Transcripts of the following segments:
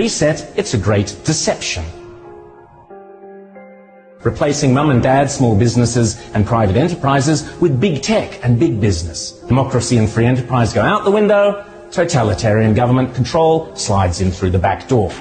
Reset, it's a great deception. Replacing mum and dad small businesses and private enterprises with big tech and big business. Democracy and free enterprise go out the window, totalitarian government control slides in through the back door.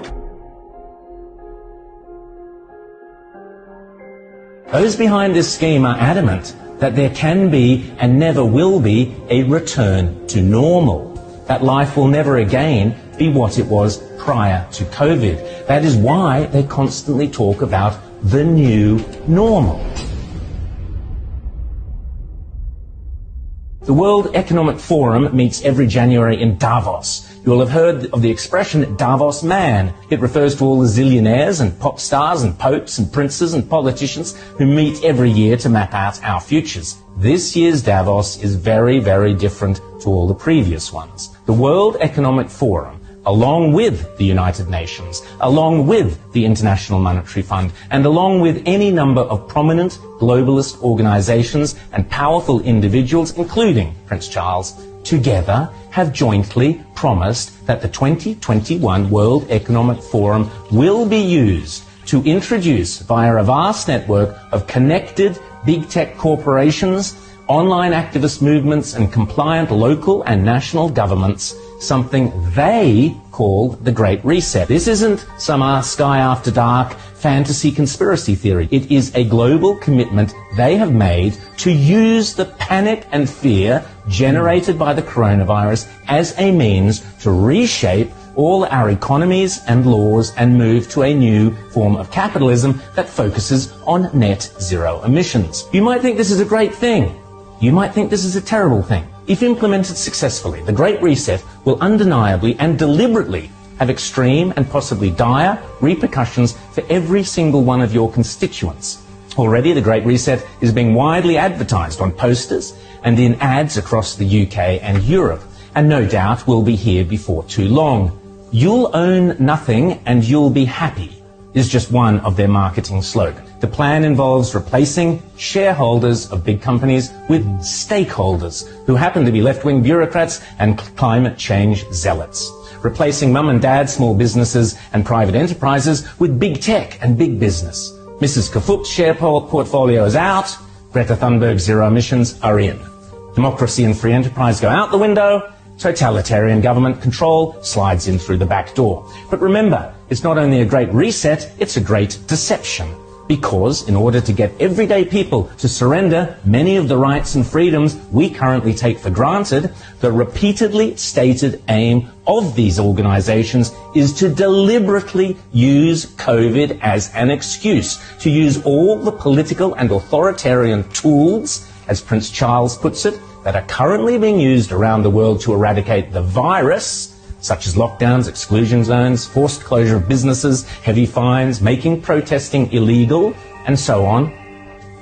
Those behind this scheme are adamant that there can be and never will be a return to normal, that life will never again be what it was prior to COVID. That is why they constantly talk about the new normal. The World Economic Forum meets every January in Davos. You will have heard of the expression Davos man. It refers to all the zillionaires and pop stars and popes and princes and politicians who meet every year to map out our futures. This year's Davos is very, very different to all the previous ones. The World Economic Forum, along with the United Nations, along with the International Monetary Fund, and along with any number of prominent globalist organizations and powerful individuals, including Prince Charles, together have jointly promised that the 2021 World Economic Forum will be used to introduce, via a vast network of connected big tech corporations, online activist movements, and compliant local and national governments, something they call the Great Reset. This isn't some Sky After Dark fantasy conspiracy theory. It is a global commitment they have made to use the panic and fear generated by the coronavirus as a means to reshape all our economies and laws and move to a new form of capitalism that focuses on net zero emissions. You might think this is a great thing. You might think this is a terrible thing. If implemented successfully, the Great Reset will undeniably and deliberately have extreme and possibly dire repercussions for every single one of your constituents. Already, the Great Reset is being widely advertised on posters and in ads across the UK and Europe, and no doubt will be here before too long. You'll own nothing and you'll be happy is just one of their marketing slogans. The plan involves replacing shareholders of big companies with stakeholders who happen to be left-wing bureaucrats and climate change zealots. Replacing mum and dad small businesses and private enterprises with big tech and big business. Mrs. Kafup's share portfolio is out. Greta Thunberg's zero emissions are in. Democracy and free enterprise go out the window. Totalitarian government control slides in through the back door. But remember, it's not only a great reset, it's a great deception. Because in order to get everyday people to surrender many of the rights and freedoms we currently take for granted, the repeatedly stated aim of these organizations is to deliberately use COVID as an excuse, to use all the political and authoritarian tools, as Prince Charles puts it, that are currently being used around the world to eradicate the virus, such as lockdowns, exclusion zones, forced closure of businesses, heavy fines, making protesting illegal, and so on,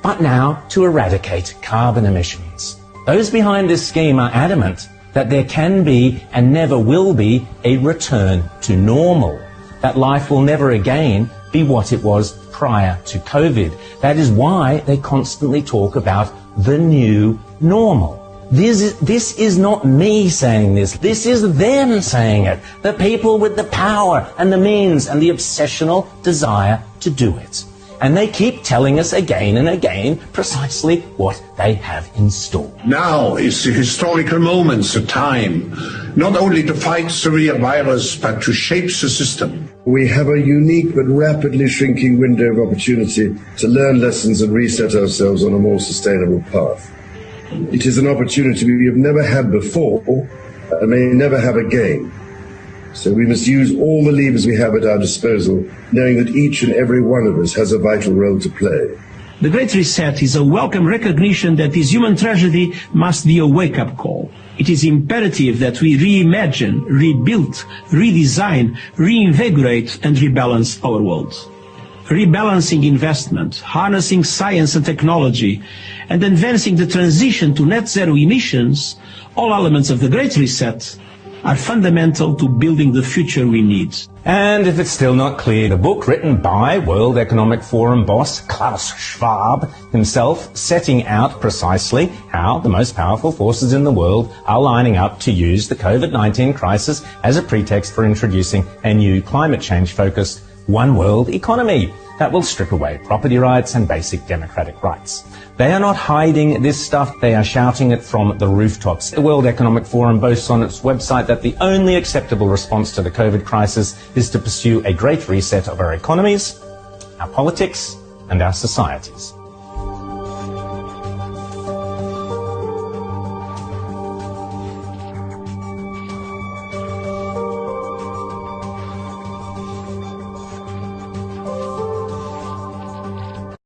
but now to eradicate carbon emissions. Those behind this scheme are adamant that there can be and never will be a return to normal, that life will never again be what it was prior to COVID. That is why they constantly talk about the new normal. This is not me saying this. This is them saying it. The people with the power and the means and the obsessional desire to do it. And they keep telling us again and again precisely what they have in store. Now is the historical moment, the time, not only to fight the real virus, but to shape the system. We have a unique but rapidly shrinking window of opportunity to learn lessons and reset ourselves on a more sustainable path. It is an opportunity we have never had before and may never have again. So we must use all the levers we have at our disposal, knowing that each and every one of us has a vital role to play. The Great Reset is a welcome recognition that this human tragedy must be a wake-up call. It is imperative that we reimagine, rebuild, redesign, reinvigorate and rebalance our world. Rebalancing investment, harnessing science and technology, and advancing the transition to net zero emissions, all elements of the Great Reset, are fundamental to building the future we need. And if it's still not clear, the book written by World Economic Forum boss Klaus Schwab himself, setting out precisely how the most powerful forces in the world are lining up to use the COVID-19 crisis as a pretext for introducing a new climate change-focused one world economy that will strip away property rights and basic democratic rights. They are not hiding this stuff, they are shouting it from the rooftops. The World Economic Forum boasts on its website that the only acceptable response to the COVID crisis is to pursue a great reset of our economies, our politics, and our societies.